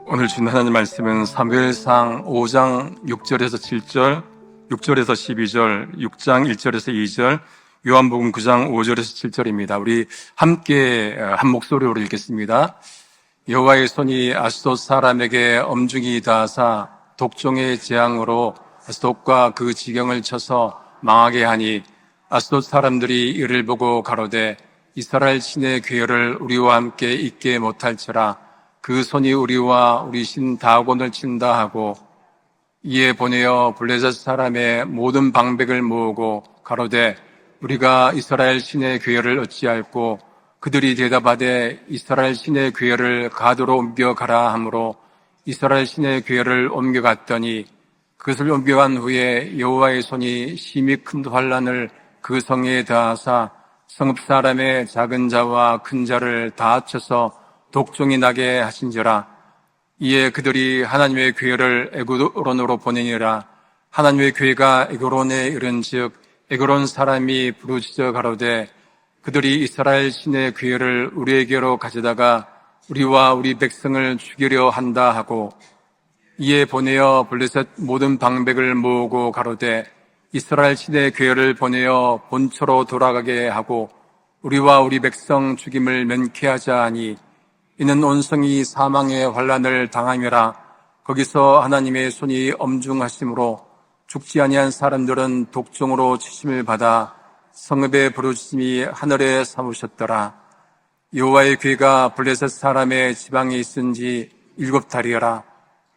오늘 주신 하나님 말씀은 사무엘상 5장 6절에서 7절, 6절에서 12절, 6장 1절에서 2절, 요한복음 9장 5절에서 7절입니다. 우리 함께 한 목소리로 읽겠습니다. 여호와의 손이 아스돗 사람에게 엄중히 닿아사 독종의 재앙으로 아스돗과 그 지경을 쳐서 망하게 하니 아스돗 사람들이 이를 보고 가로되 이스라엘 신의 괴혈을 우리와 함께 있게 못할지라 그 손이 우리와 우리 신 다곤을 친다 하고 이에 보내어 블레셋 사람의 모든 방백을 모으고 가로되 우리가 이스라엘 신의 괴혈을 어찌할꼬 그들이 대답하되 이스라엘 신의 괴혈을 가도로 옮겨가라 하므로 이스라엘 신의 괴혈을 옮겨갔더니 그것을 옮겨간 후에 여호와의 손이 심히 큰 환난을 그 성에 더하사 성읍 사람의 작은 자와 큰 자를 다 합쳐서 독종이 나게 하신지라. 이에 그들이 하나님의 괴를 에그론으로 보내니라. 하나님의 괴가 에그론에 이른즉 에그론 사람이 부르짖어 가로되 그들이 이스라엘 신의 괴를 우리에게로 가져다가 우리와 우리 백성을 죽이려 한다 하고 이에 보내어 블레셋 모든 방백을 모으고 가로되 이스라엘 신의 괴를 보내어 본처로 돌아가게 하고 우리와 우리 백성 죽임을 면케하자 하니 이는 온 성이 사망의 환난을 당함이라. 거기서 하나님의 손이 엄중하심으로 죽지 아니한 사람들은 독종으로 치심을 받아 성읍의 부르짖음이 하늘에 사무셨더라. 여호와의 괴가 블레셋 사람의 지방에 있은지 7달이라.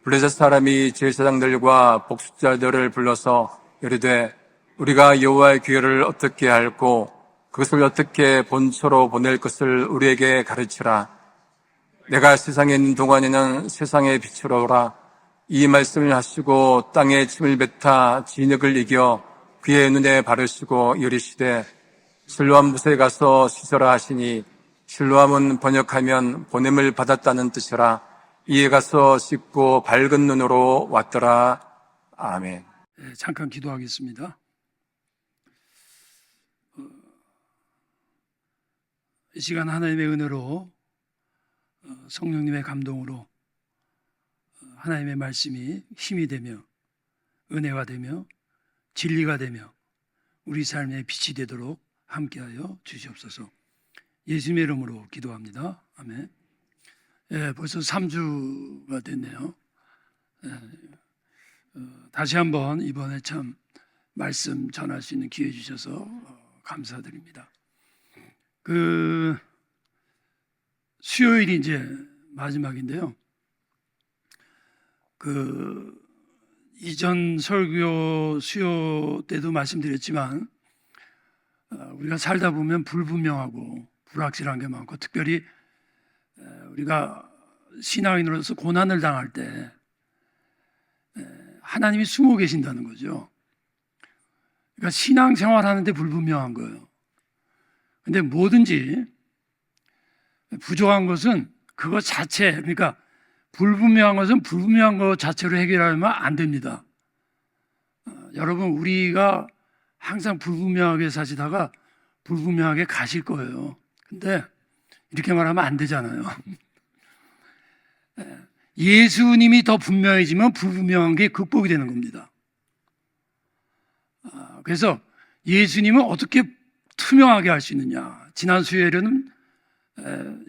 블레셋 사람이 제사장들과 복수자들을 불러서 이르되 우리가 여호와의 괴를 어떻게 할꼬 그것을 어떻게 본처로 보낼 것을 우리에게 가르치라. 내가 세상에 있는 동안에는 세상의 빛으로 오라. 이 말씀을 하시고 땅에 침을 뱉아 진흙을 이겨 그의 눈에 바르시고 이르시되 실로암 붓에 가서 씻으라 하시니 실로암은 번역하면 보냄을 받았다는 뜻이라. 이에 가서 씻고 밝은 눈으로 왔더라. 아멘. 잠깐 기도하겠습니다. 이 시간 하나님의 은혜로 성령님의 감동으로 하나님의 말씀이 힘이 되며 은혜가 되며 진리가 되며 우리 삶의 빛이 되도록 함께하여 주시옵소서. 예수님의 이름으로 기도합니다. 아멘. 벌써 3주가 됐네요. 다시 한번 이번에 참 말씀 전할 수 있는 기회 주셔서 감사드립니다. 수요일이 이제 마지막인데요. 이전 설교 수요 때도 말씀드렸지만 우리가 살다 보면 불분명하고 불확실한 게 많고 특별히 우리가 신앙인으로서 고난을 당할 때 하나님이 숨어 계신다는 거죠. 그러니까 신앙생활 하는데 불분명한 거예요. 근데 뭐든지 부족한 것은 그것 자체, 그러니까 불분명한 것은 불분명한 것 자체로 해결하면 안 됩니다. 여러분, 우리가 항상 불분명하게 사시다가 불분명하게 가실 거예요. 근데 이렇게 말하면 안 되잖아요. 예수님이 더 분명해지면 불분명한 게 극복이 되는 겁니다. 그래서 예수님은 어떻게 투명하게 할 수 있느냐. 지난 수요일에는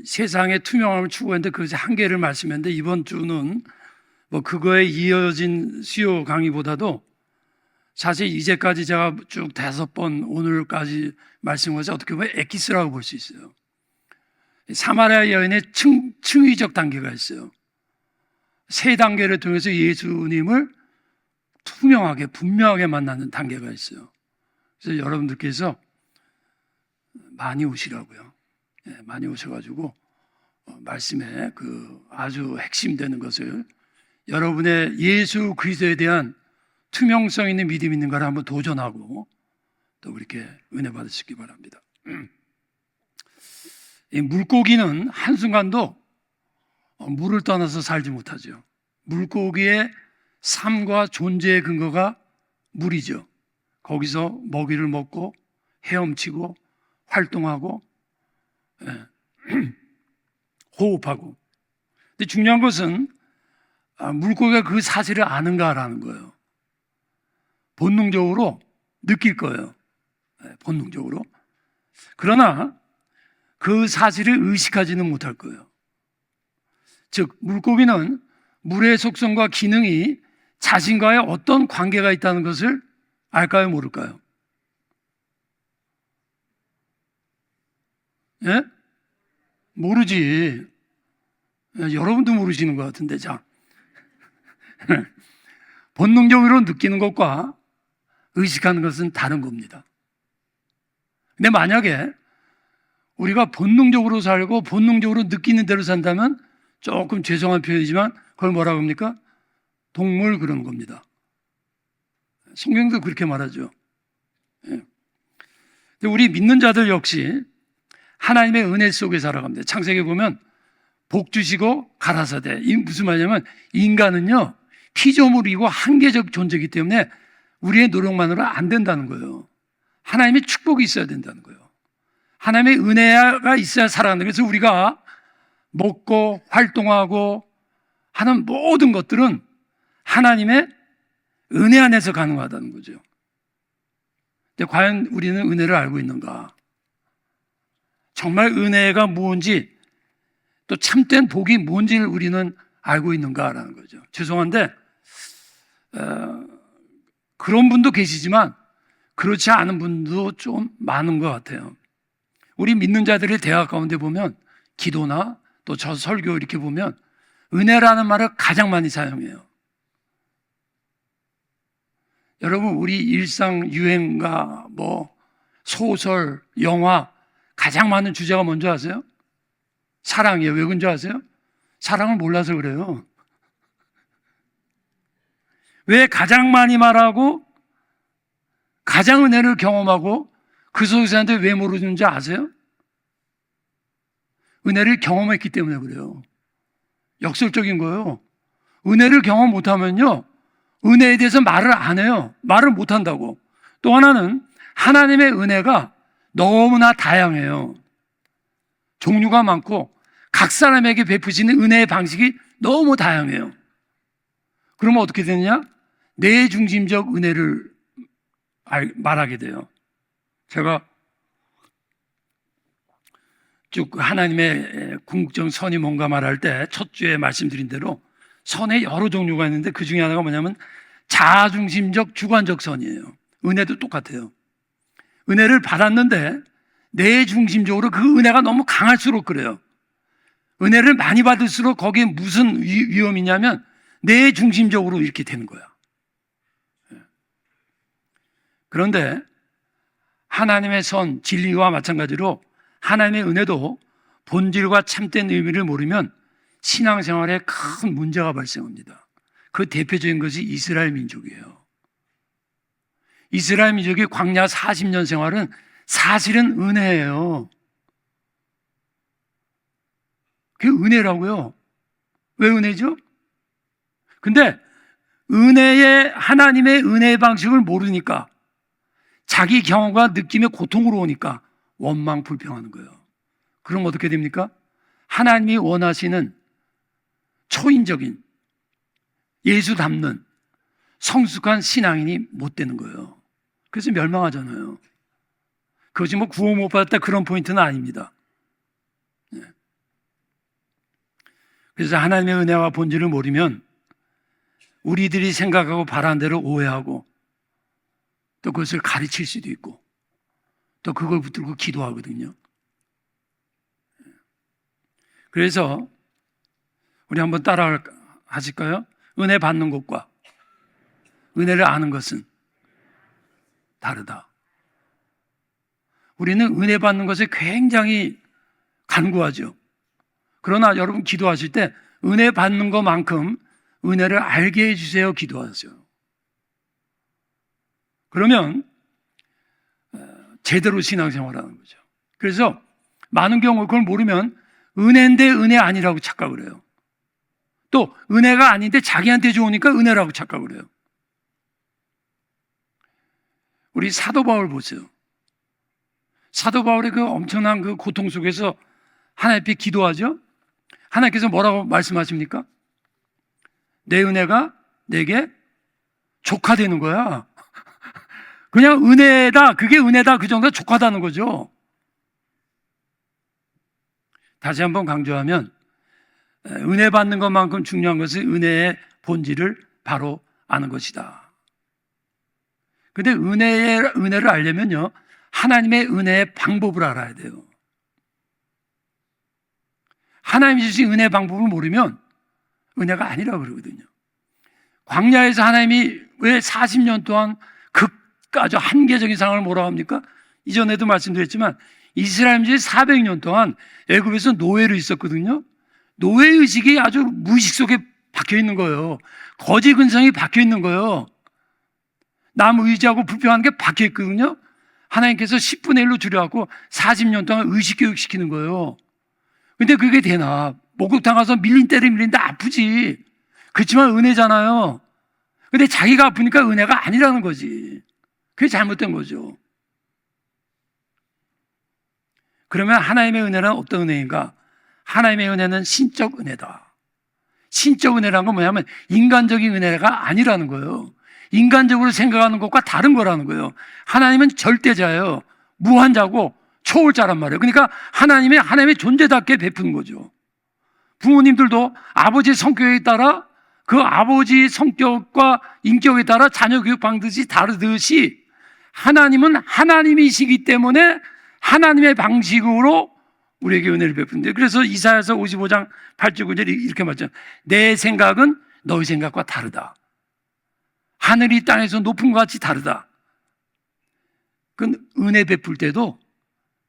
세상의 투명함을 추구했는데 그것의 한계를 말씀했는데 이번 주는 그거에 이어진 수요 강의보다도 사실 이제까지 제가 쭉 5번 오늘까지 말씀하셔서 어떻게 보면 엑기스라고 볼 수 있어요. 사마리아 여인의 층위적 단계가 있어요. 3단계를 통해서 예수님을 투명하게 분명하게 만나는 단계가 있어요. 그래서 여러분들께서 많이 오시라고요. 많이 오셔가지고 말씀에 아주 핵심되는 것을 여러분의 예수 그리스도에 대한 투명성 있는 믿음 있는 걸 한번 도전하고 또 그렇게 은혜 받으시기 바랍니다. 이 물고기는 한순간도 물을 떠나서 살지 못하죠. 물고기의 삶과 존재의 근거가 물이죠. 거기서 먹이를 먹고 헤엄치고 활동하고 호흡하고. 근데 중요한 것은 물고기가 그 사실을 아는가라는 거예요. 본능적으로 느낄 거예요. 본능적으로. 그러나 그 사실을 의식하지는 못할 거예요. 즉 물고기는 물의 속성과 기능이 자신과의 어떤 관계가 있다는 것을 알까요, 모를까요? 예? 모르지. 여러분도 모르시는 것 같은데, 자. 본능적으로 느끼는 것과 의식하는 것은 다른 겁니다. 근데 만약에 우리가 본능적으로 살고 본능적으로 느끼는 대로 산다면 조금 죄송한 표현이지만 그걸 뭐라고 합니까? 동물 그런 겁니다. 성경도 그렇게 말하죠. 예. 우리 믿는 자들 역시 하나님의 은혜 속에 살아갑니다. 창세기 보면 복 주시고 가라사대. 이 무슨 말이냐면 인간은요 피조물이고 한계적 존재이기 때문에 우리의 노력만으로 안 된다는 거예요. 하나님의 축복이 있어야 된다는 거예요. 하나님의 은혜가 있어야 살아간다. 그래서 우리가 먹고 활동하고 하는 모든 것들은 하나님의 은혜 안에서 가능하다는 거죠. 근데 과연 우리는 은혜를 알고 있는가? 정말 은혜가 뭔지 또 참된 복이 뭔지를 우리는 알고 있는가라는 거죠. 죄송한데 그런 분도 계시지만 그렇지 않은 분도 좀 많은 것 같아요. 우리 믿는 자들의 대화 가운데 보면 기도나 또 저 설교 이렇게 보면 은혜라는 말을 가장 많이 사용해요. 여러분 우리 일상 유행가 뭐 소설, 영화 가장 많은 주제가 뭔지 아세요? 사랑이에요. 왜 그런지 아세요? 사랑을 몰라서 그래요. 왜 가장 많이 말하고 가장 은혜를 경험하고 그 속에서 하는데 왜 모르는지 아세요? 은혜를 경험했기 때문에 그래요. 역설적인 거예요. 은혜를 경험 못하면요 은혜에 대해서 말을 안 해요. 말을 못한다고. 또 하나는 하나님의 은혜가 너무나 다양해요. 종류가 많고 각 사람에게 베푸시는 은혜의 방식이 너무 다양해요. 그러면 어떻게 되느냐? 내 중심적 은혜를 말하게 돼요. 제가 쭉 하나님의 궁극적 선이 뭔가 말할 때 첫 주에 말씀드린 대로 선의 여러 종류가 있는데 그 중에 하나가 뭐냐면 자아중심적 주관적 선이에요. 은혜도 똑같아요. 은혜를 받았는데 내 중심적으로 그 은혜가 너무 강할수록 그래요. 은혜를 많이 받을수록 거기에 무슨 위험이냐면 내 중심적으로 이렇게 되는 거야. 그런데 하나님의 선, 진리와 마찬가지로 하나님의 은혜도 본질과 참된 의미를 모르면 신앙생활에 큰 문제가 발생합니다. 그 대표적인 것이 이스라엘 민족이에요. 이스라엘 민족의 광야 40년 생활은 사실은 은혜예요. 그게 은혜라고요. 왜 은혜죠? 근데 하나님의 은혜의 방식을 모르니까 자기 경험과 느낌의 고통으로 오니까 원망 불평하는 거예요. 그럼 어떻게 됩니까? 하나님이 원하시는 초인적인 예수 닮는 성숙한 신앙인이 못 되는 거예요. 그래서 멸망하잖아요. 그것이 뭐 구원 못 받았다 그런 포인트는 아닙니다. 그래서 하나님의 은혜와 본질을 모르면 우리들이 생각하고 바라는 대로 오해하고 또 그것을 가르칠 수도 있고 또 그걸 붙들고 기도하거든요. 그래서 우리 한번 따라 하실까요? 은혜 받는 것과 은혜를 아는 것은 다르다. 우리는 은혜 받는 것에 굉장히 간구하죠. 그러나 여러분 기도하실 때 은혜 받는 것만큼 은혜를 알게 해주세요 기도하세요. 그러면 제대로 신앙생활하는 거죠. 그래서 많은 경우 그걸 모르면 은혜인데 은혜 아니라고 착각을 해요. 또 은혜가 아닌데 자기한테 좋으니까 은혜라고 착각을 해요. 우리 사도 바울 보세요. 사도 바울의 그 엄청난 그 고통 속에서 하나님 앞에 기도하죠. 하나님께서 뭐라고 말씀하십니까? 내 은혜가 내게 족하되는 거야. 그냥 은혜다, 그게 은혜다, 그 정도가 족하다는 거죠. 다시 한번 강조하면 은혜 받는 것만큼 중요한 것은 은혜의 본질을 바로 아는 것이다. 근데 은혜를 알려면요, 하나님의 은혜의 방법을 알아야 돼요. 하나님이 주신 은혜의 방법을 모르면 은혜가 아니라고 그러거든요. 광야에서 하나님이 왜 40년 동안 아주 한계적인 상황을 뭐라고 합니까? 이전에도 말씀드렸지만 이스라엘인들이 400년 동안 애굽에서 노예로 있었거든요. 노예의식이 아주 무의식 속에 박혀 있는 거예요. 거짓 근성이 박혀 있는 거예요. 남 의지하고 불평하는 게 박혀 있거든요. 하나님께서 10분의 1로 줄여갖고 40년 동안 의식 교육시키는 거예요. 근데 그게 되나? 목욕탕 가서 밀린 때를 밀린데 아프지. 그렇지만 은혜잖아요. 근데 자기가 아프니까 은혜가 아니라는 거지. 그게 잘못된 거죠. 그러면 하나님의 은혜는 어떤 은혜인가? 하나님의 은혜는 신적 은혜다. 신적 은혜라는 건 뭐냐면 인간적인 은혜가 아니라는 거예요. 인간적으로 생각하는 것과 다른 거라는 거예요. 하나님은 절대자예요. 무한자고 초월자란 말이에요. 그러니까 하나님의 존재답게 베푸는 거죠. 부모님들도 아버지의 성격에 따라 그 아버지의 성격과 인격에 따라 자녀 교육 방식이 다르듯이 하나님은 하나님이시기 때문에 하나님의 방식으로 우리에게 은혜를 베푸는데, 그래서 이사야서 55장 8절 9절이 이렇게 말하잖아요. 내 생각은 너희 생각과 다르다. 하늘이 땅에서 높은 것 같이 다르다. 그건 은혜 베풀 때도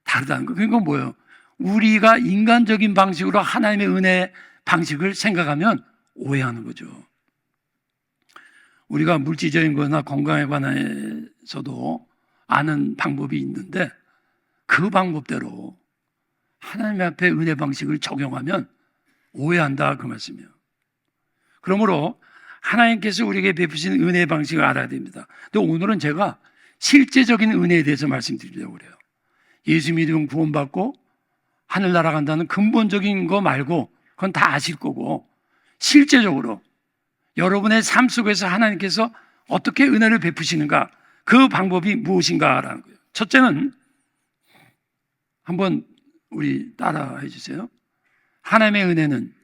다르다는 거예요. 그러니까 뭐예요? 우리가 인간적인 방식으로 하나님의 은혜 방식을 생각하면 오해하는 거죠. 우리가 물질적인 거나 건강에 관해서도 아는 방법이 있는데 그 방법대로 하나님 앞에 은혜 방식을 적용하면 오해한다, 그 말씀이에요. 그러므로 하나님께서 우리에게 베푸신 은혜 방식을 알아야 됩니다. 근데 오늘은 제가 실제적인 은혜에 대해서 말씀드리려고 그래요. 예수 믿으면 구원받고 하늘 날아간다는 근본적인 거 말고 그건 다 아실 거고, 실제적으로 여러분의 삶 속에서 하나님께서 어떻게 은혜를 베푸시는가, 그 방법이 무엇인가라는 거예요. 첫째는 한번 우리 따라해 주세요. 하나님의 은혜는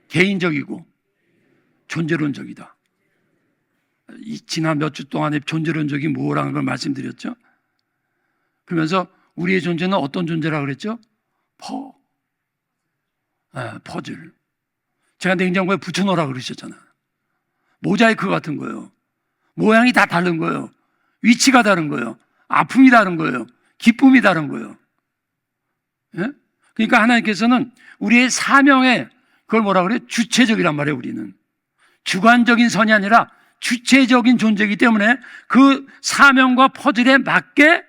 개인적이고 존재론적이다. 지난 몇 주 동안에 존재론적이 뭐라는 걸 말씀드렸죠. 그러면서 우리의 존재는 어떤 존재라고 그랬죠? 퍼즐. 제가 냉장고에 붙여놓으라고 그러셨잖아요. 모자이크 같은 거예요. 모양이 다 다른 거예요. 위치가 다른 거예요. 아픔이 다른 거예요. 기쁨이 다른 거예요. 예? 그러니까 하나님께서는 우리의 사명에 그걸 뭐라 그래요? 주체적이란 말이에요. 우리는 주관적인 선이 아니라 주체적인 존재이기 때문에 그 사명과 퍼즐에 맞게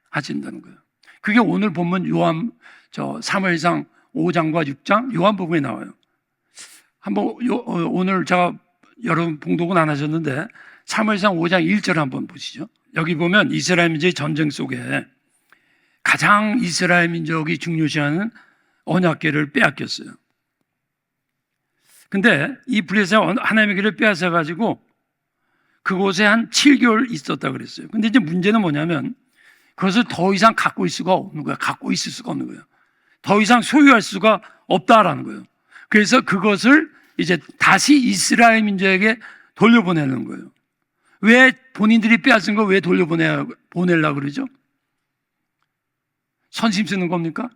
하신다는 거예요. 그게 오늘 본문 사무엘상 5장과 6장 요한복음에 나와요. 한번 오늘 제가 여러분 봉독은 안 하셨는데 사무엘상 5장 1절 한번 보시죠. 여기 보면 이스라엘 민족의 전쟁 속에 가장 이스라엘 민족이 중요시하는 언약궤를 빼앗겼어요. 근데 이 블레셋 하나님의 길을 빼앗아 가지고 그곳에 한 7개월 있었다 그랬어요. 근데 이제 문제는 뭐냐면 그것을 더 이상 갖고 있을 수가 없는 거예요. 갖고 있을 수가 없는 거예요. 더 이상 소유할 수가 없다라는 거예요. 그래서 그것을 이제 다시 이스라엘 민족에게 돌려보내는 거예요. 왜 본인들이 빼앗은 거 왜 보내려고 그러죠? 선심 쓰는 겁니까?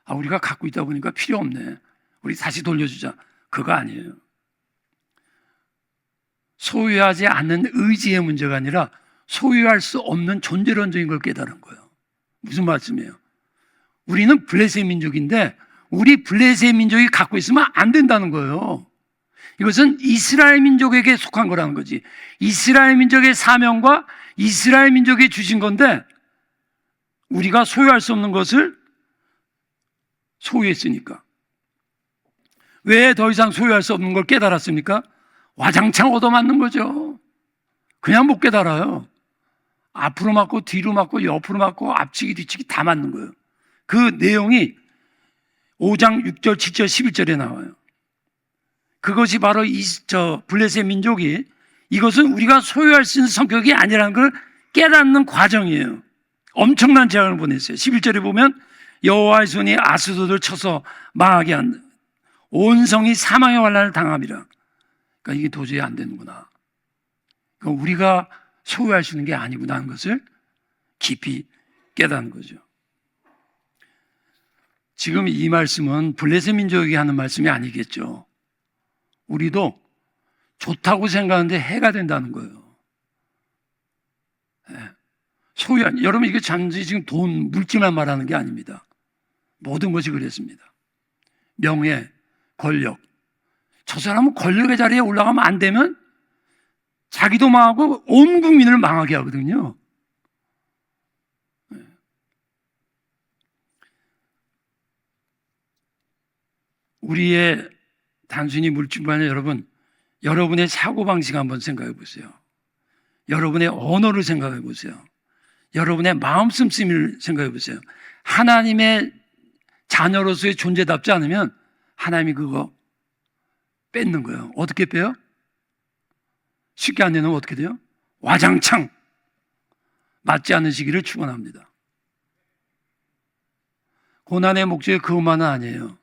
우리가 갖고 있다 보니까 필요 없네. 우리 다시 돌려주자. 그거 아니에요. 소유하지 않는 의지의 문제가 아니라 소유할 수 없는 존재론적인 걸 깨달은 거예요. 무슨 말씀이에요? 우리는 블레셋 민족인데 우리 블레셋 민족이 갖고 있으면 안 된다는 거예요. 이것은 이스라엘 민족에게 속한 거라는 거지. 이스라엘 민족의 사명과 이스라엘 민족이 주신 건데 우리가 소유할 수 없는 것을 소유했으니까. 왜 더 이상 소유할 수 없는 걸 깨달았습니까? 와장창 얻어맞는 거죠. 그냥 못 깨달아요. 앞으로 맞고 뒤로 맞고 옆으로 맞고 앞치기 뒤치기 다 맞는 거예요. 그 내용이 5장 6절 7절 11절에 나와요. 그것이 바로 블레셋 민족이 이것은 우리가 소유할 수 있는 성격이 아니라는 걸 깨닫는 과정이에요. 엄청난 재앙을 보냈어요. 11절에 보면 여호와의 손이 아스도를 쳐서 망하게 한다. 온 성이 사망의 환난을 당함이라. 그러니까 이게 도저히 안 되는구나. 그러니까 우리가 소유할 수 있는 게 아니구나 하는 것을 깊이 깨닫는 거죠. 지금 이 말씀은 블레셋 민족에게 하는 말씀이 아니겠죠. 우리도 좋다고 생각하는데 해가 된다는 거예요. 소유한, 여러분 이게 단지 지금 돈, 물질만 말하는 게 아닙니다. 모든 것이 그랬습니다. 명예, 권력. 저 사람은 권력의 자리에 올라가면 안 되면 자기도 망하고 온 국민을 망하게 하거든요. 우리의 단순히 물질뿐만 아니라 여러분의 사고방식 한번 생각해 보세요. 여러분의 언어를 생각해 보세요. 여러분의 마음 씀씀이를 생각해 보세요. 하나님의 자녀로서의 존재답지 않으면 하나님이 그거 뺏는 거예요. 어떻게 빼요? 쉽게 안 내놓으면 어떻게 돼요? 와장창 맞지 않는 시기를 축원합니다. 고난의 목적이 그것만은 아니에요.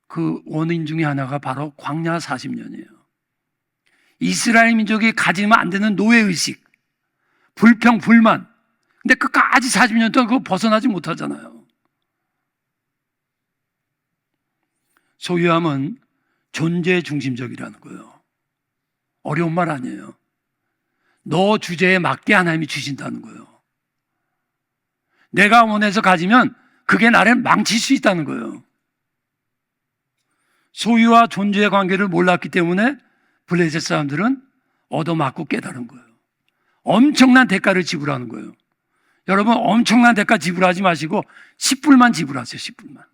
그 원인 중에 하나가 바로 광야 40년이에요. 이스라엘 민족이 가지면 안 되는 노예의식, 불평, 불만. 근데 끝까지 40년 동안 그거 벗어나지 못하잖아요. 소유함은 존재 중심적이라는 거예요. 어려운 말 아니에요. 너 주제에 맞게 하나님이 주신다는 거예요. 내가 원해서 가지면 그게 나를 망칠 수 있다는 거예요. 소유와 존재의 관계를 몰랐기 때문에 블레셋 사람들은 얻어맞고 깨달은 거예요. 엄청난 대가를 지불하는 거예요. 여러분 엄청난 대가 지불하지 마시고 10불만 지불하세요. 10불만.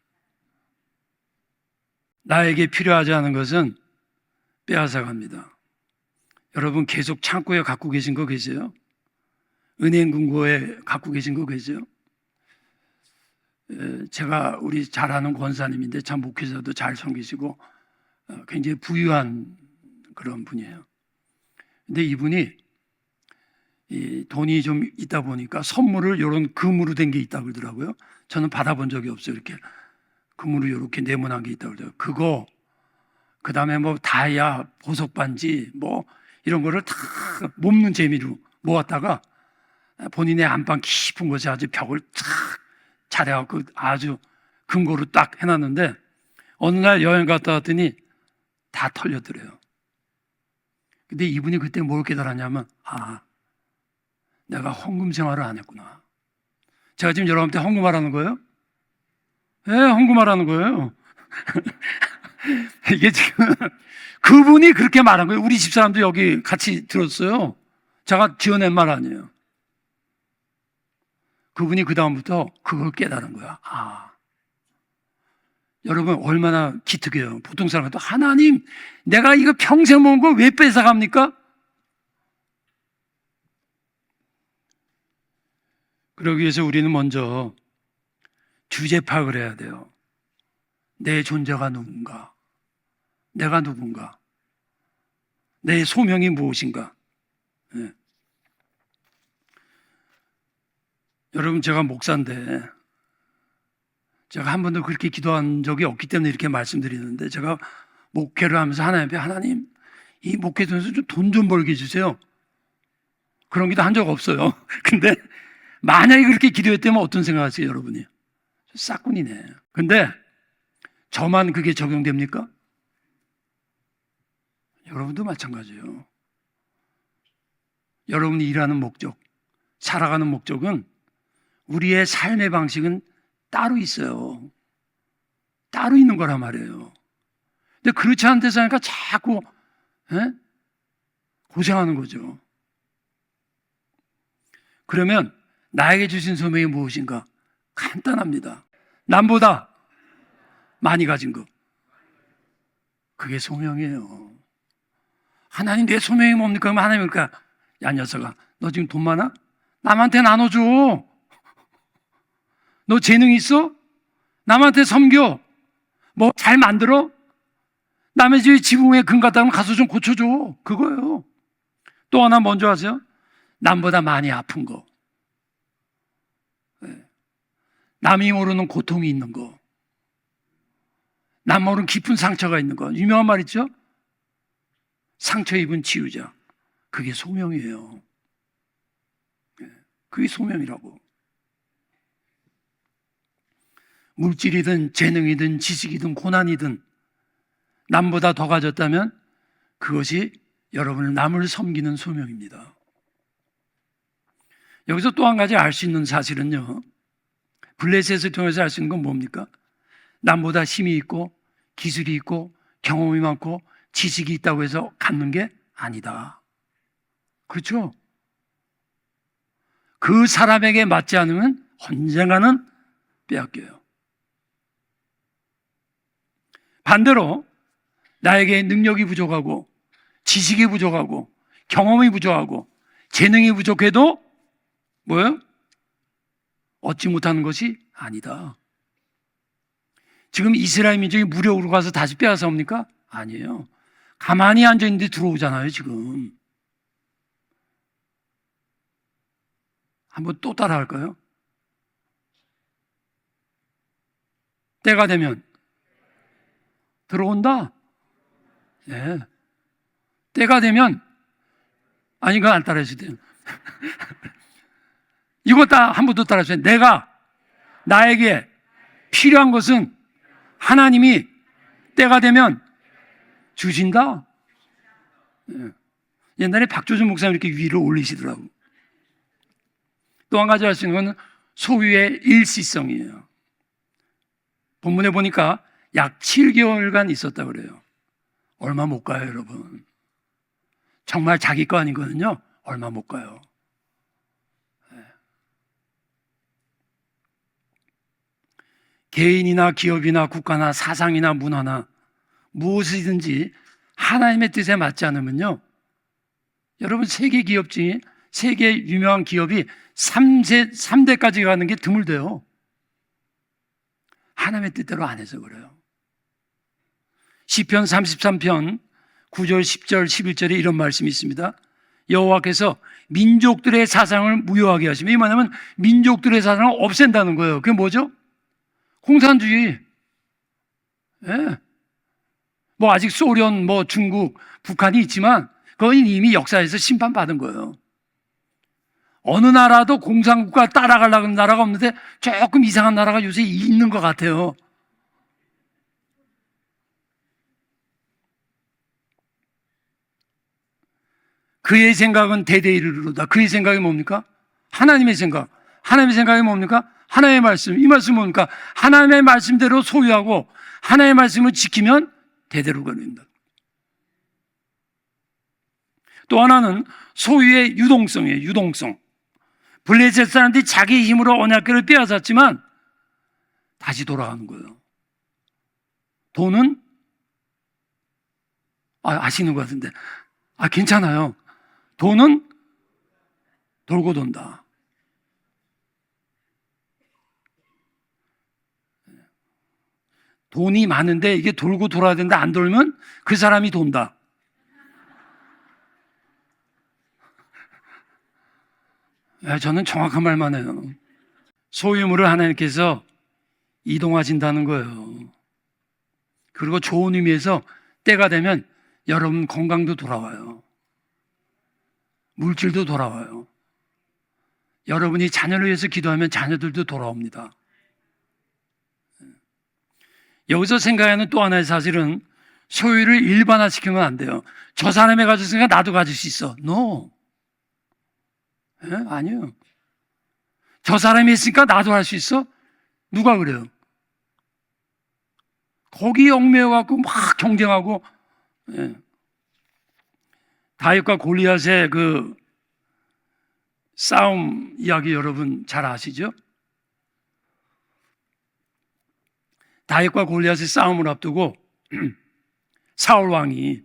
나에게 필요하지 않은 것은 빼앗아갑니다. 여러분 계속 창고에 갖고 계신 거 계세요? 은행 금고에 갖고 계신 거 계세요? 제가 우리 잘 아는 권사님인데 참 목회자도 잘 섬기시고 굉장히 부유한 그런 분이에요. 근데 이분이 이 돈이 좀 있다 보니까 선물을 이런 금으로 된 게 있다고 그러더라고요. 저는 받아본 적이 없어요. 이렇게 금으로 이렇게 네모난 게 있다고 그러더라고요. 그거 그다음에 뭐 다이아 보석 반지 뭐 이런 거를 다 몸는 재미로 모았다가 본인의 안방 깊은 곳에 아주 벽을 탁 차려갖고 아주 금고로 딱 해놨는데 어느 날 여행 갔다 왔더니 다 털렸더래요. 근데 이분이 그때 뭘 깨달았냐면 내가 헌금 생활을 안 했구나. 제가 지금 여러분한테 헌금하라는 거예요? 네, 헌금하라는 거예요. 이게 지금 그분이 그렇게 말한 거예요. 우리 집사람도 여기 같이 들었어요. 제가 지어낸 말 아니에요. 그분이 그 다음부터 그걸 깨달은 거야. 여러분 얼마나 기특해요. 보통 사람들도 하나님 내가 이거 평생 모은 걸 왜 뺏어갑니까? 그러기 위해서 우리는 먼저 주제 파악을 해야 돼요. 내 존재가 누군가? 내가 누군가? 내 소명이 무엇인가? 네. 여러분 제가 목사인데 제가 한 번도 그렇게 기도한 적이 없기 때문에 이렇게 말씀드리는데 제가 목회를 하면서 하나님 앞에 하나님 이 목회 통해서 좀 돈 좀 벌게 해주세요. 그런 기도 한 적 없어요. 근데 만약에 그렇게 기도했다면 어떤 생각하세요 여러분이? 싹군이네. 근데 저만 그게 적용됩니까? 여러분도 마찬가지예요. 여러분이 일하는 목적, 살아가는 목적은 우리의 삶의 방식은 따로 있어요. 따로 있는 거란 말이에요. 근데 그렇지 않은 데서 하니까 자꾸 고생하는 거죠. 그러면 나에게 주신 소명이 무엇인가? 간단합니다. 남보다 많이 가진 거. 그게 소명이에요. 하나님 내 소명이 뭡니까? 그럼 하나님 그러니까 야 녀석아 너 지금 돈 많아? 남한테 나눠줘. 너 재능 있어? 남한테 섬겨. 뭐 잘 만들어? 남의 집에 지붕에 금 갖다 놓으면 가서 좀 고쳐줘. 그거예요. 또 하나 먼저 하세요. 남보다 많이 아픈 거. 남이 모르는 고통이 있는 거. 남 모르는 깊은 상처가 있는 거. 유명한 말 있죠? 상처 입은 치유자. 그게 소명이에요. 그게 소명이라고. 물질이든 재능이든 지식이든 고난이든 남보다 더 가졌다면 그것이 여러분을 남을 섬기는 소명입니다. 여기서 또 한 가지 알 수 있는 사실은요. 블레셋을 통해서 알 수 있는 건 뭡니까? 남보다 힘이 있고 기술이 있고 경험이 많고 지식이 있다고 해서 갖는 게 아니다. 그렇죠? 그 사람에게 맞지 않으면 언젠가는 빼앗겨요. 반대로 나에게 능력이 부족하고 지식이 부족하고 경험이 부족하고 재능이 부족해도 뭐예요? 얻지 못하는 것이 아니다. 지금 이스라엘 민족이 무력으로 가서 다시 빼앗아 옵니까? 아니에요. 가만히 앉아있는데 들어오잖아요, 지금. 한번 또 따라 할까요? 때가 되면 들어온다? 예. 때가 되면, 아니, 이거 안 따라 해주세요. 이거 한 번 더 따라 해주세요. 내가 나에게 필요한 것은 하나님이 때가 되면 주신다? 예. 옛날에 박조준 목사님 이렇게 위를 올리시더라고. 또 한 가지 할 수 있는 건 소유의 일시성이에요. 본문에 보니까 약 7개월간 있었다 그래요. 얼마 못 가요, 여러분. 정말 자기 거 아니거든요. 얼마 못 가요. 개인이나 기업이나 국가나 사상이나 문화나 무엇이든지 하나님의 뜻에 맞지 않으면요. 여러분 세계 기업 중에 세계 유명한 기업이 3대까지 가는 게 드물대요. 하나님의 뜻대로 안 해서 그래요. 시편 33편 9절, 10절, 11절에 이런 말씀이 있습니다. 여호와께서 민족들의 사상을 무효하게 하시면, 이 뭐냐면 민족들의 사상을 없앤다는 거예요. 그게 뭐죠? 공산주의. 예. 뭐 아직 소련, 뭐 중국, 북한이 있지만 그건 이미 역사에서 심판받은 거예요. 어느 나라도 공산국가 따라가려고 하는 나라가 없는데 조금 이상한 나라가 요새 있는 것 같아요. 그의 생각은 대대 이르르로다. 그의 생각이 뭡니까? 하나님의 생각. 하나님의 생각이 뭡니까? 하나님의 말씀. 이 말씀은 뭡니까? 하나님의 말씀대로 소유하고 하나님의 말씀을 지키면 대대로 걸린다. 또 하나는 소유의 유동성이에요. 유동성. 블레셋 사람들이 자기 힘으로 언약궤를 빼앗았지만 다시 돌아가는 거예요. 돈은 아시는 것 같은데 괜찮아요. 돈은 돌고 돈다. 돈이 많은데 이게 돌고 돌아야 된다. 안 돌면 그 사람이 돈다. 저는 정확한 말만 해요. 소유물을 하나님께서 이동하신다는 거예요. 그리고 좋은 의미에서 때가 되면 여러분 건강도 돌아와요. 물질도 돌아와요. 여러분이 자녀를 위해서 기도하면 자녀들도 돌아옵니다. 여기서 생각하는 또 하나의 사실은 소유를 일반화시키면 안 돼요. 저 사람이 가졌으니까 나도 가질 수 있어. No. 아니에요. 저 사람이 있으니까 나도 할 수 있어? 누가 그래요? 거기 얽매여갖고 막 경쟁하고, 다윗과 골리앗의 그 싸움 이야기 여러분 잘 아시죠? 다윗과 골리앗의 싸움을 앞두고 사울 왕이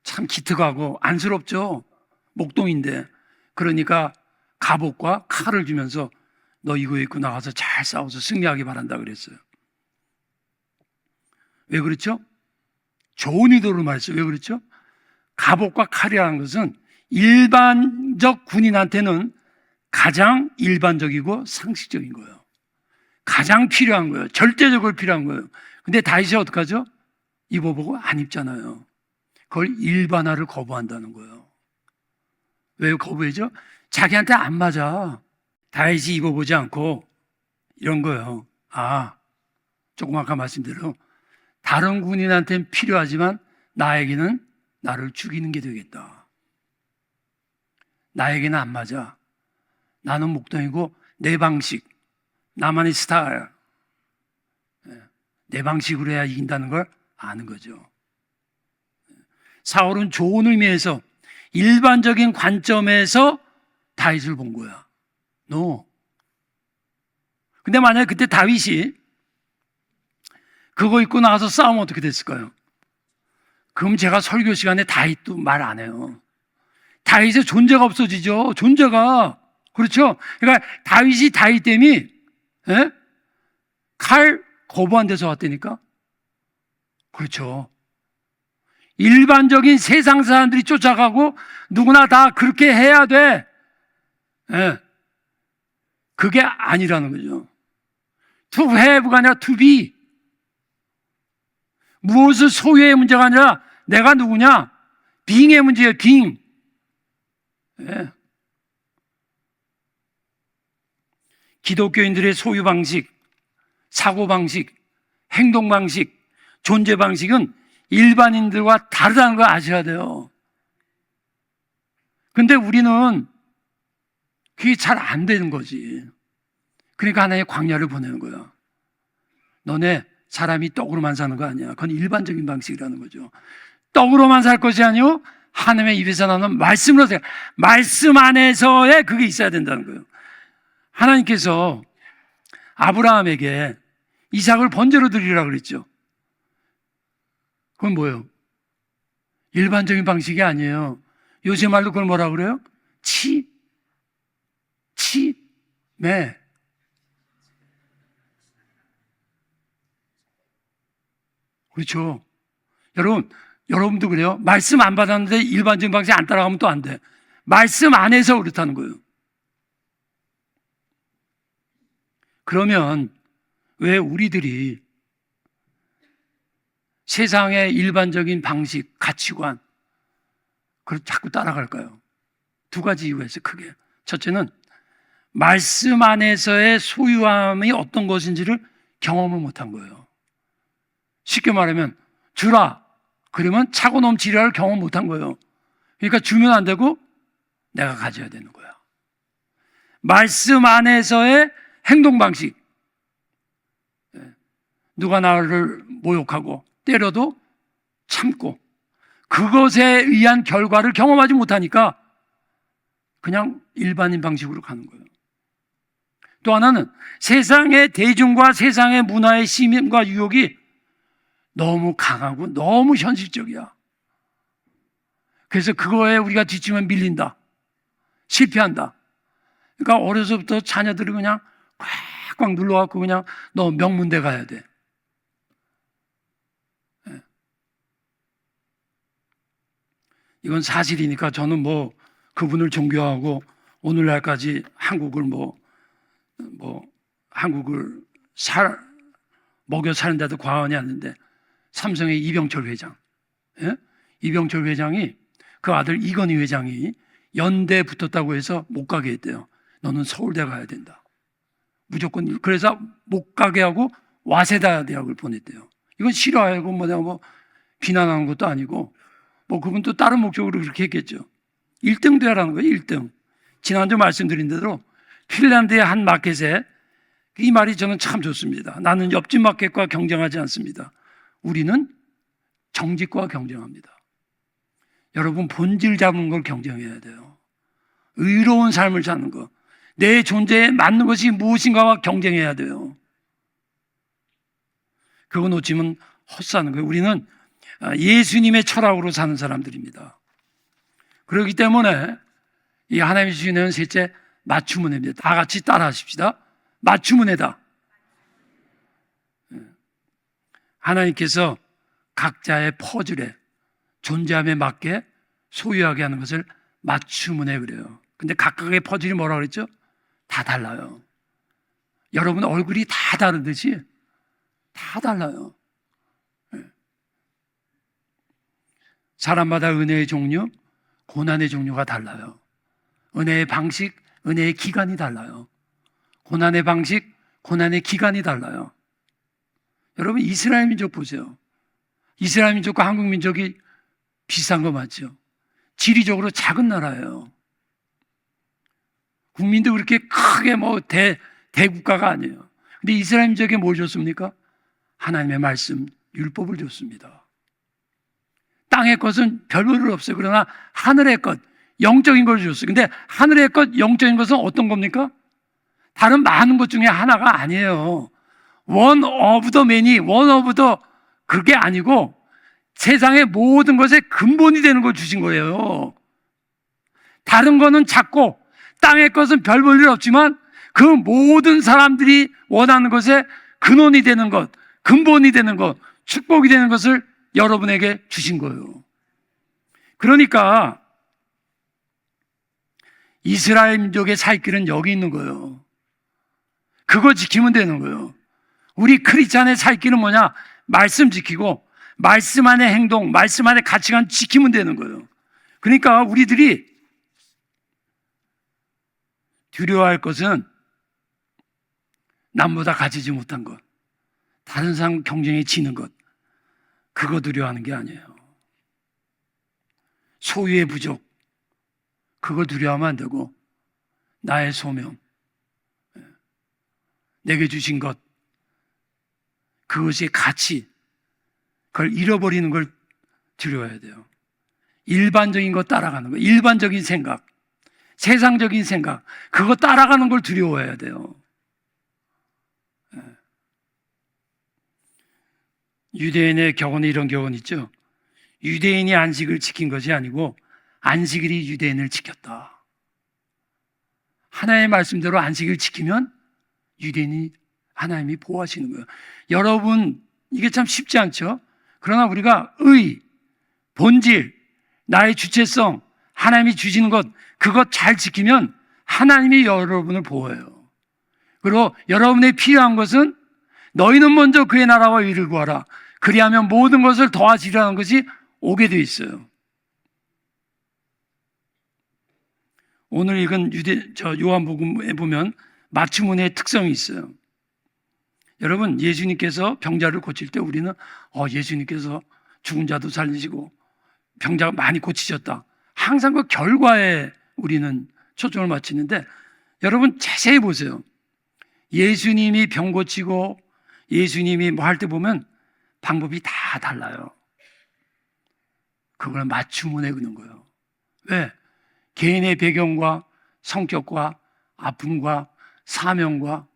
참 기특하고 안쓰럽죠. 목동인데. 그러니까 갑옷과 칼을 주면서 너 이거 입고 나가서 잘 싸워서 승리하기 바란다 그랬어요. 왜 그렇죠? 좋은 의도로 말했어요. 왜 그렇죠? 갑옷과 칼이라는 것은 일반적 군인한테는 가장 일반적이고 상식적인 거예요. 가장 필요한 거예요. 절대적으로 필요한 거예요. 근데 다윗이 어떡하죠? 입어보고 안 입잖아요. 그걸 일반화를 거부한다는 거예요. 왜 거부해죠? 자기한테 안 맞아. 다윗이 입어보지 않고 이런 거예요. 조금 아까 말씀대로 다른 군인한테는 필요하지만 나에게는 나를 죽이는 게 되겠다. 나에게는 안 맞아. 나는 목동이고 내 방식, 나만의 스타일, 내 방식으로 해야 이긴다는 걸 아는 거죠. 사울은 좋은 의미에서 일반적인 관점에서 다윗을 본 거야. 근데 만약에 그때 다윗이 그거 입고 나가서 싸우면 어떻게 됐을까요? 그럼 제가 설교 시간에 다윗도 말 안 해요. 다윗의 존재가 없어지죠. 존재가. 그렇죠? 그러니까 다윗이 다윗 때문에 칼 거부한 데서 왔다니까? 그렇죠. 일반적인 세상 사람들이 쫓아가고 누구나 다 그렇게 해야 돼. 그게 아니라는 거죠. To have가 아니라 to be. 무엇을 소유의 문제가 아니라 내가 누구냐? being의 문제예요. being. 기독교인들의 소유 방식, 사고 방식, 행동 방식, 존재 방식은 일반인들과 다르다는 걸 아셔야 돼요. 근데 우리는 그게 잘 안 되는 거지. 그러니까 하나의 광야를 보내는 거야. 너네 사람이 떡으로만 사는 거 아니야. 그건 일반적인 방식이라는 거죠. 떡으로만 살 것이 아니고 하나님의 입에서 나오는 말씀으로 살. 말씀 안에서의 그게 있어야 된다는 거예요. 하나님께서 아브라함에게 이삭을 번제로 드리라고 그랬죠. 그건 뭐예요? 일반적인 방식이 아니에요. 요새 말로 그걸 뭐라고 그래요? 매. 그렇죠. 여러분도 그래요. 말씀 안 받았는데 일반적인 방식 안 따라가면 또 안 돼. 말씀 안에서 그렇다는 거예요. 그러면 왜 우리들이 세상의 일반적인 방식, 가치관, 그걸 자꾸 따라갈까요? 두 가지 이유가 있어요, 크게. 첫째는 말씀 안에서의 소유함이 어떤 것인지를 경험을 못한 거예요. 쉽게 말하면 주라, 그러면 차고 넘치리라를 경험 못한 거예요. 그러니까 주면 안 되고 내가 가져야 되는 거야. 말씀 안에서의 행동 방식. 누가 나를 모욕하고 때려도 참고 그것에 의한 결과를 경험하지 못하니까 그냥 일반인 방식으로 가는 거예요. 또 하나는 세상의 대중과 세상의 문화의 시민과 유혹이 너무 강하고 너무 현실적이야. 그래서 그거에 우리가 뒤치면 밀린다. 실패한다. 그러니까 어려서부터 자녀들이 그냥 꽉꽉 눌러갖고 그냥 너 명문대 가야 돼. 이건 사실이니까 저는 뭐 그분을 존경하고 오늘날까지 한국을 한국을 먹여 사는데도 과언이 아닌데 삼성의 이병철 회장, 이병철 회장이 그 아들 이건희 회장이 연대에 붙었다고 해서 못 가게 했대요. 너는 서울대 가야 된다. 무조건. 그래서 못 가게 하고 와세다 대학을 보냈대요. 이건 싫어하고 내가 비난하는 것도 아니고 그분 또 다른 목적으로 그렇게 했겠죠. 1등 되라는 거예요. 1등. 지난주 말씀드린 대로 핀란드의 한 마켓에 이 말이 저는 참 좋습니다. 나는 옆집 마켓과 경쟁하지 않습니다. 우리는 정직과 경쟁합니다. 여러분 본질 잡는 걸 경쟁해야 돼요. 의로운 삶을 사는 거. 내 존재에 맞는 것이 무엇인가와 경쟁해야 돼요. 그거 놓치면 헛사는 거예요. 우리는 예수님의 철학으로 사는 사람들입니다. 그렇기 때문에 이 하나님이 주시는 셋째 맞춤 은혜입니다. 다 같이 따라 하십시다. 맞춤 은혜다. 하나님께서 각자의 퍼즐에 존재함에 맞게 소유하게 하는 것을 맞춤 은혜 그래요. 근데 각각의 퍼즐이 뭐라고 그랬죠? 다 달라요. 여러분 얼굴이 다 다르듯이 다 달라요. 사람마다 은혜의 종류, 고난의 종류가 달라요. 은혜의 방식, 은혜의 기간이 달라요. 고난의 방식, 고난의 기간이 달라요. 여러분 이스라엘 민족 보세요. 이스라엘 민족과 한국 민족이 비슷한 거 맞죠? 지리적으로 작은 나라예요. 국민도 그렇게 크게 대국가가 아니에요. 근데 이스라엘 민족에 뭘 줬습니까? 하나님의 말씀, 율법을 줬습니다. 땅의 것은 별 볼일 없어요. 그러나 하늘의 것, 영적인 걸 줬어요. 근데 하늘의 것, 영적인 것은 어떤 겁니까? 다른 많은 것 중에 하나가 아니에요. one of the many, one of the 그게 아니고 세상의 모든 것의 근본이 되는 걸 주신 거예요. 다른 거는 작고 땅의 것은 별 볼 일 없지만 그 모든 사람들이 원하는 것에 근원이 되는 것, 근본이 되는 것, 축복이 되는 것을 여러분에게 주신 거예요. 그러니까 이스라엘 민족의 살 길은 여기 있는 거예요. 그거 지키면 되는 거예요. 우리 크리스찬의 살 길은 뭐냐? 말씀 지키고 말씀 안의 행동, 말씀 안의 가치관 지키면 되는 거예요. 그러니까 우리들이 두려워할 것은 남보다 가지지 못한 것, 다른 사람 경쟁에 지는 것, 그거 두려워하는 게 아니에요. 소유의 부족, 그거 두려워하면 안 되고 나의 소명, 내게 주신 것, 그것의 가치, 그걸 잃어버리는 걸 두려워해야 돼요. 일반적인 거 따라가는 거, 일반적인 생각, 세상적인 생각, 그거 따라가는 걸 두려워해야 돼요. 유대인의 격언에 이런 격언 있죠. 유대인이 안식을 지킨 것이 아니고 안식일이 유대인을 지켰다. 하나님의 말씀대로 안식을 지키면 유대인이 하나님이 보호하시는 거예요. 여러분 이게 참 쉽지 않죠. 그러나 우리가 의, 본질, 나의 주체성, 하나님이 주시는 것 그것 잘 지키면 하나님이 여러분을 보호해요. 그리고 여러분의 필요한 것은 너희는 먼저 그의 나라와 의를 구하라. 그리하면 모든 것을 더하시리라는 것이 오게 되어 있어요. 오늘 읽은 요한복음에 보면 맞춤 은혜의 특성이 있어요. 여러분 예수님께서 병자를 고칠 때 우리는 예수님께서 죽은 자도 살리시고 병자가 많이 고치셨다. 항상 그 결과에 우리는 초점을 맞추는데 여러분 자세히 보세요. 예수님이 병 고치고 예수님이 뭐 할 때 보면 방법이 다 달라요. 그걸 맞춤 은혜 그는 거예요. 왜? 개인의 배경과 성격과 아픔과 사명과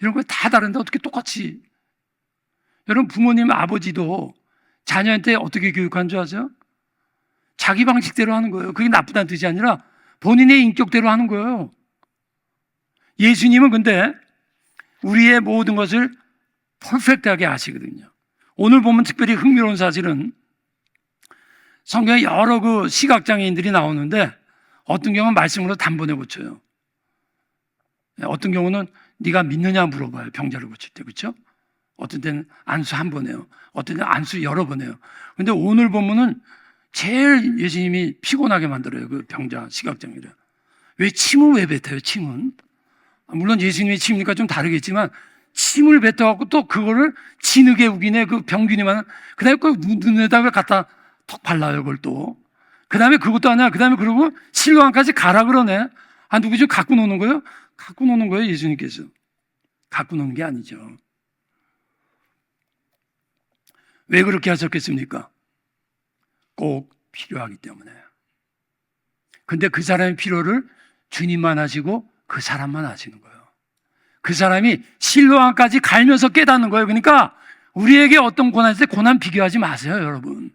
이런 거 다 다른데 어떻게 똑같이. 여러분 부모님 아버지도 자녀한테 어떻게 교육한 줄 아세요? 자기 방식대로 하는 거예요. 그게 나쁘다는 뜻이 아니라 본인의 인격대로 하는 거예요. 예수님은 근데 우리의 모든 것을 퍼펙트하게 아시거든요. 오늘 보면 특별히 흥미로운 사실은 성경에 여러 그 시각장애인들이 나오는데 어떤 경우는 말씀으로 단번에 고쳐요. 어떤 경우는 네가 믿느냐 물어봐요. 병자를 고칠 때. 그렇죠? 어떤 때는 안수 한 번 해요. 어떤 때는 안수 여러 번 해요. 근데 오늘 보면은 제일 예수님이 피곤하게 만들어요. 그 병자 시각장애를. 왜 침을 왜 뱉어요? 침은. 물론 예수님의 침이니까 좀 다르겠지만 침을 뱉어갖고 또 그거를 진흙에 우기네 그 병균이만 그 다음에 그 눈에다가 갖다 턱 발라요. 그걸 또. 그 다음에 그것도 아니야. 그 다음에 그러고 실로암까지 가라 그러네. 누구 좀 갖고 노는 거예요? 갖고 노는 거예요. 예수님께서. 갖고 노는 게 아니죠. 왜 그렇게 하셨겠습니까? 꼭 필요하기 때문에. 근데 그 사람의 필요를 주님만 하시고 그 사람만 하시는 거예요. 그 사람이 실로암까지 갈면서 깨닫는 거예요. 그러니까 우리에게 어떤 고난이 있을 때 고난 비교하지 마세요, 여러분.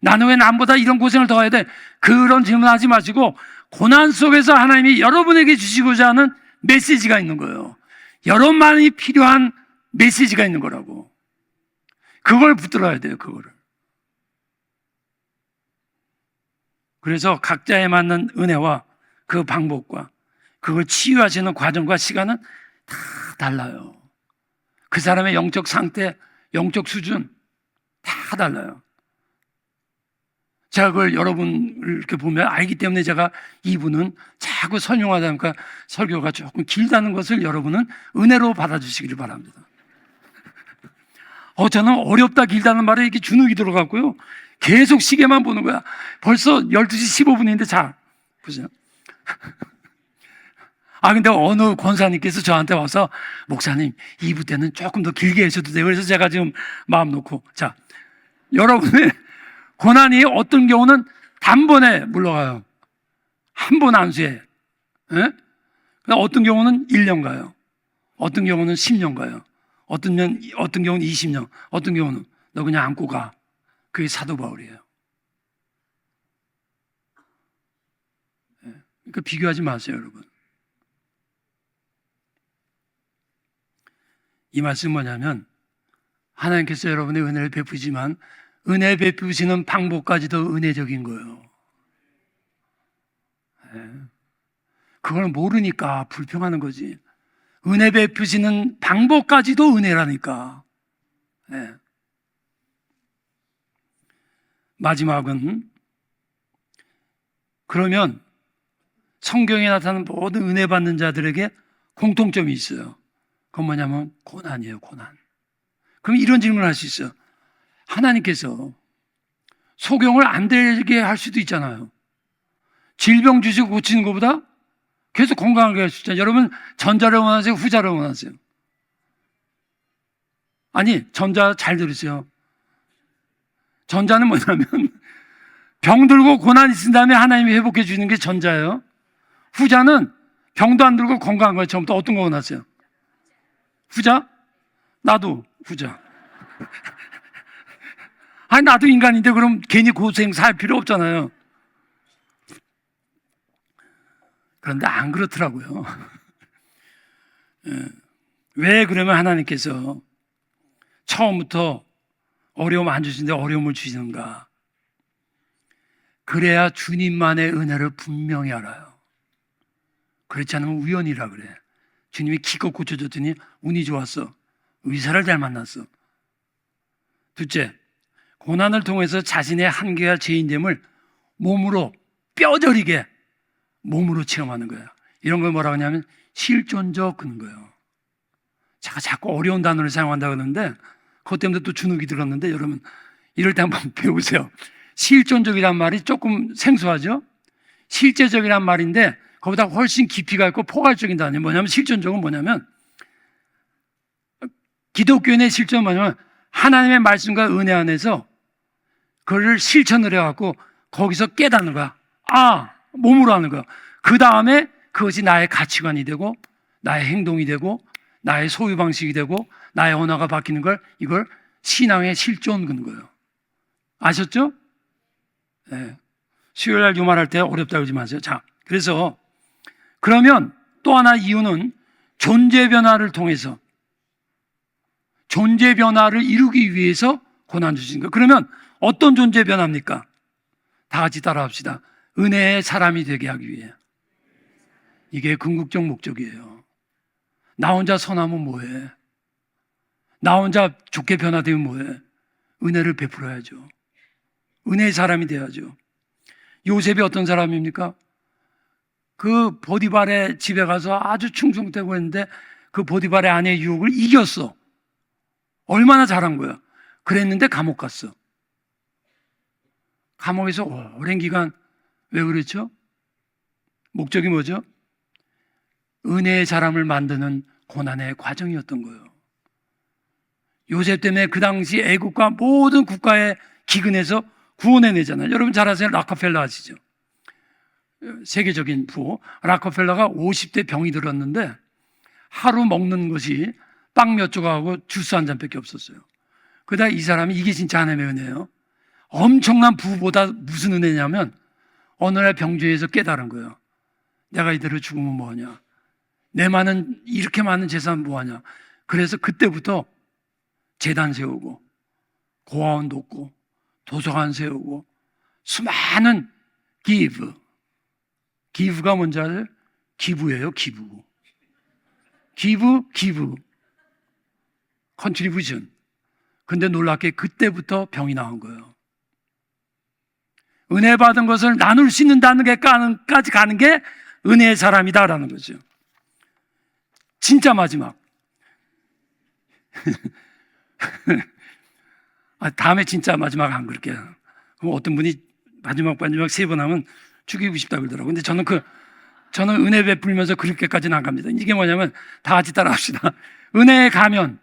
나는 왜 남보다 이런 고생을 더 해야 돼? 그런 질문하지 마시고 고난 속에서 하나님이 여러분에게 주시고자 하는 메시지가 있는 거예요. 여러분만이 필요한 메시지가 있는 거라고. 그걸 붙들어야 돼요, 그거를. 그래서 각자에 맞는 은혜와 그 방법과 그걸 치유하시는 과정과 시간은 다 달라요. 그 사람의 영적 상태, 영적 수준 다 달라요. 제가 그걸 여러분을 이렇게 보면 알기 때문에 제가 이분은 자꾸 설명하다 보니까 설교가 조금 길다는 것을 여러분은 은혜로 받아주시기를 바랍니다. 저는 어렵다 길다는 말에 이렇게 주눅이 들어갔고요. 계속 시계만 보는 거야. 벌써 12시 15분인데 자, 보세요. 근데 어느 권사님께서 저한테 와서 목사님 2부 때는 조금 더 길게 하셔도 돼요. 그래서 제가 지금 마음 놓고 자, 여러분의 고난이 어떤 경우는 단번에 물러가요. 한 번 안수해. 예? 어떤 경우는 1년 가요. 어떤 경우는 10년 가요. 어떤 경우는 20년. 어떤 경우는 너 그냥 안고 가. 그게 사도 바울이에요. 예. 그러니까 비교하지 마세요, 여러분. 이 말씀은 뭐냐면 하나님께서 여러분의 은혜를 베푸지만 은혜 베푸시는 방법까지도 은혜적인 거예요. 그걸 모르니까 불평하는 거지. 은혜 베푸시는 방법까지도 은혜라니까. 마지막은 그러면 성경에 나타나는 모든 은혜 받는 자들에게 공통점이 있어요. 그건 뭐냐면 고난이에요, 고난. 그럼 이런 질문을 할 수 있어요. 하나님께서 소경을 안 되게 할 수도 있잖아요. 질병 주시고 고치는 것보다 계속 건강하게 할 수 있잖아요. 여러분 전자를 원하세요? 후자를 원하세요? 아니, 전자 잘 들으세요. 전자는 뭐냐면 병 들고 고난 있은 다음에 하나님이 회복해 주는 게 전자예요. 후자는 병도 안 들고 건강한 거예요. 처음부터 어떤 거 원하세요? 후자? 나도 후자. 나도 인간인데 그럼 괜히 고생 살 필요 없잖아요. 그런데 안 그렇더라고요. 왜 그러면 하나님께서 처음부터 어려움 안 주시는데 어려움을 주시는가? 그래야 주님만의 은혜를 분명히 알아요. 그렇지 않으면 우연이라 그래. 주님이 기껏 고쳐줬더니 운이 좋았어. 의사를 잘 만났어. 둘째, 고난을 통해서 자신의 한계와 죄인됨을 몸으로 뼈저리게 몸으로 체험하는 거예요. 이런 걸 뭐라고 하냐면 실존적 그런 거예요. 제가 자꾸 어려운 단어를 사용한다고 하는데 그것 때문에 또 주눅이 들었는데 여러분 이럴 때 한번 배우세요. 실존적이란 말이 조금 생소하죠? 실제적이란 말인데 그보다 훨씬 깊이가 있고 포괄적인 단어예요. 뭐냐면 실존적은 뭐냐면 기독교인의 실존은 뭐냐면 하나님의 말씀과 은혜 안에서 그걸 실천을 해갖고 거기서 깨닫는 거야. 몸으로 하는 거야. 그 다음에 그것이 나의 가치관이 되고 나의 행동이 되고 나의 소유 방식이 되고 나의 언어가 바뀌는 걸 이걸 신앙의 실존 그런 거예요. 아셨죠? 네. 수요일 날 이 말할 때 어렵다고 그러지 마세요. 자, 그래서 그러면 또 하나 이유는 존재 변화를 통해서 존재 변화를 이루기 위해서 고난 주신 거예요. 그러면 어떤 존재 변화입니까? 다 같이 따라합시다. 은혜의 사람이 되게 하기 위해. 이게 궁극적 목적이에요. 나 혼자 선하면 뭐해? 나 혼자 좋게 변화되면 뭐해? 은혜를 베풀어야죠. 은혜의 사람이 돼야죠. 요셉이 어떤 사람입니까? 그 보디발의 집에 가서 아주 충성되고 했는데 그 보디발의 아내의 유혹을 이겼어. 얼마나 잘한 거야. 그랬는데 감옥 갔어. 감옥에서 오랜 기간 왜 그랬죠? 목적이 뭐죠? 은혜의 사람을 만드는 고난의 과정이었던 거예요. 요셉 때문에 그 당시 애국과 모든 국가의 기근에서 구원해내잖아요. 여러분 잘 아세요? 락커펠러 아시죠? 세계적인 부호. 락커펠러가 50대 병이 들었는데 하루 먹는 것이 빵 몇 조각하고 주스 한 잔밖에 없었어요. 그러다 이 사람이 이게 진짜 하나님의 은혜예요. 엄청난 부보다 무슨 은혜냐면 어느 날 병주에서 깨달은 거예요. 내가 이대로 죽으면 뭐하냐, 내 많은 이렇게 많은 재산 뭐하냐. 그래서 그때부터 재단 세우고 고아원 돕고 도서관 세우고 수많은 기브가 뭔지 알아요? 기부예요. 기부 컨트리뷰션. 근데 놀랍게 그때부터 병이 나온 거예요. 은혜 받은 것을 나눌 수 있는다는 게까지 가는 게 은혜의 사람이다라는 거죠. 진짜 마지막. 다음에 진짜 마지막 안 그럴게요. 그럼 어떤 분이 마지막 3번 하면 죽이고 싶다 그러더라고요. 근데 저는 은혜 베풀면서 그렇게까지는 안 갑니다. 이게 뭐냐면 다 같이 따라 합시다. 은혜의 가면.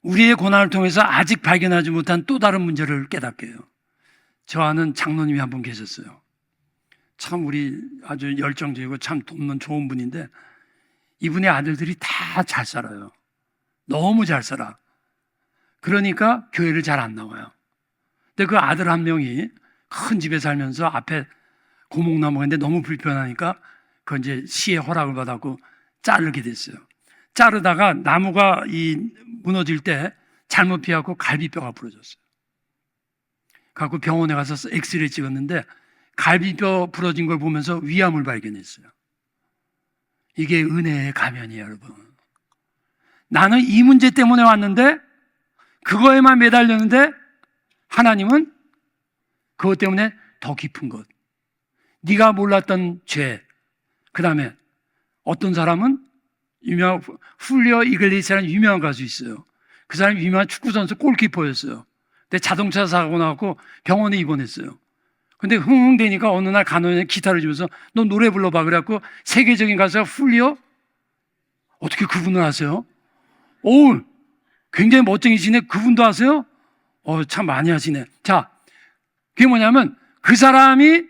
우리의 고난을 통해서 아직 발견하지 못한 또 다른 문제를 깨닫게 해요. 저 아는 장로님이 한 분 계셨어요. 참 우리 아주 열정적이고 참 돕는 좋은 분인데 이분의 아들들이 다 잘 살아요. 너무 잘 살아. 그러니까 교회를 잘 안 나와요. 근데 그 아들 한 명이 큰 집에 살면서 앞에 고목나무가 있는데 너무 불편하니까 그 이제 시의 허락을 받았고 자르게 됐어요. 자르다가 나무가 무너질 때 잘못 피하고 갈비뼈가 부러졌어요. 갖고 병원에 가서 엑스레이 찍었는데 갈비뼈 부러진 걸 보면서 위암을 발견했어요. 이게 은혜의 가면이에요, 여러분. 나는 이 문제 때문에 왔는데 그거에만 매달렸는데 하나님은 그것 때문에 더 깊은 것, 네가 몰랐던 죄. 그 다음에 어떤 사람은 훌리어 이글리스라는 유명한 가수 있어요. 그 사람이 유명한 축구선수 골키퍼였어요. 근데 자동차 사고 나고 병원에 입원했어요. 근데 흥흥대니까 어느 날 간호인이 기타를 주면서 너 노래 불러봐. 그래갖고 세계적인 가수가 훌리어, 어떻게 그분을 아세요? 오, 굉장히 멋쟁이시네. 그분도 아세요? 참 많이 하시네. 자, 그게 뭐냐면 그 사람이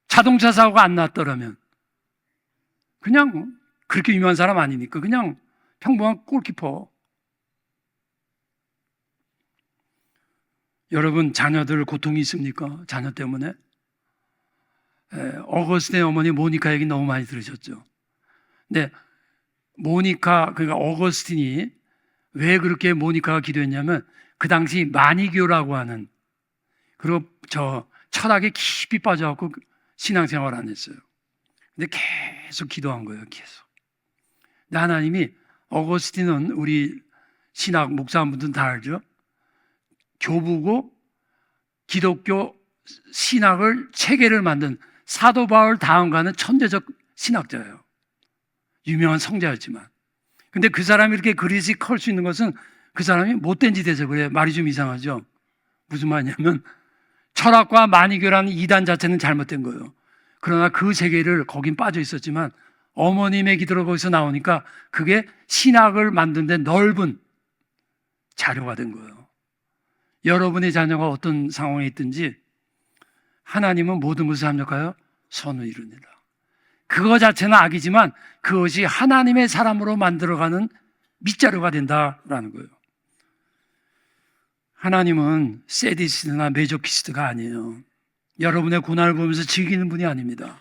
자동차 사고가 안 났더라면 그냥 그렇게 유명한 사람 아니니까 그냥 평범한 골키퍼. 여러분 자녀들 고통이 있습니까? 자녀 때문에? 어거스틴의 어머니 모니카 얘기 너무 많이 들으셨죠? 근데 모니카, 그러니까 어거스틴이 왜 그렇게 모니카가 기도했냐면 그 당시 마니교라고 하는, 그리고 저 철학에 깊이 빠져갖고 신앙생활 안 했어요. 근데 계속 기도한 거예요. 계속. 근데 하나님이, 어거스틴은 우리 신학 목사분들은 다 알죠? 교부고 기독교 신학을 체계를 만든 사도 바울 다음 가는 천재적 신학자예요. 유명한 성자였지만. 근데 그 사람이 이렇게 그릇이 클 수 있는 것은 그 사람이 못된 짓 해서 그래요. 말이 좀 이상하죠? 무슨 말이냐면 철학과 마니교라는 이단 자체는 잘못된 거예요. 그러나 그 세계를 거긴 빠져 있었지만 어머님의 기도로 거기서 나오니까 그게 신학을 만드는 데 넓은 자료가 된 거예요. 여러분의 자녀가 어떤 상황에 있든지 하나님은 모든 것을 합력하여 선을 이루니라. 그거 자체는 악이지만 그것이 하나님의 사람으로 만들어가는 밑자료가 된다라는 거예요. 하나님은 세디스트나 메조키스트가 아니에요. 여러분의 고난을 보면서 즐기는 분이 아닙니다.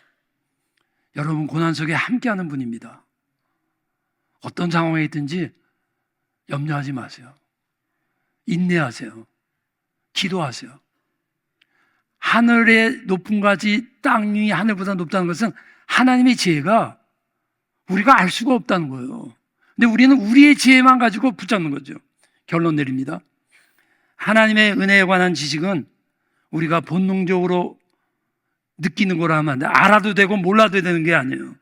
여러분 고난 속에 함께하는 분입니다. 어떤 상황에 있든지 염려하지 마세요. 인내하세요. 기도하세요. 하늘의 높은 가지 땅이 하늘보다 높다는 것은 하나님의 지혜가 우리가 알 수가 없다는 거예요. 근데 우리는 우리의 지혜만 가지고 붙잡는 거죠. 결론 내립니다. 하나님의 은혜에 관한 지식은 우리가 본능적으로 느끼는 거라 하면 안 돼. 알아도 되고 몰라도 되는 게 아니에요.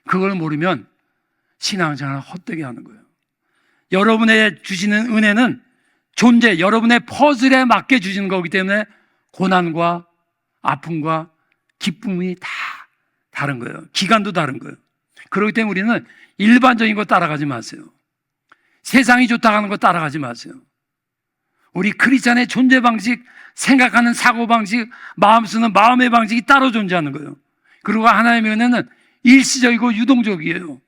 그걸 모르면 신앙생활을 헛되게 하는 거예요. 여러분의 주시는 은혜는 존재, 여러분의 퍼즐에 맞게 주시는 거기 때문에 고난과 아픔과 기쁨이 다 다른 거예요. 기간도 다른 거예요. 그렇기 때문에 우리는 일반적인 거 따라가지 마세요. 세상이 좋다고 하는 거 따라가지 마세요. 우리 크리스찬의 존재 방식, 생각하는 사고 방식, 마음 쓰는 마음의 방식이 따로 존재하는 거예요. 그리고 하나님의 은혜는 일시적이고 유동적이에요.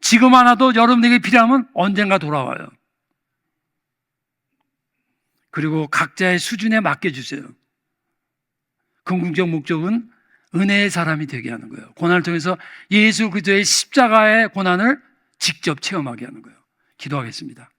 지금 하나도 여러분에게 필요하면 언젠가 돌아와요. 그리고 각자의 수준에 맡겨주세요. 궁극적 목적은 은혜의 사람이 되게 하는 거예요. 고난을 통해서 예수 그리스도의 십자가의 고난을 직접 체험하게 하는 거예요. 기도하겠습니다.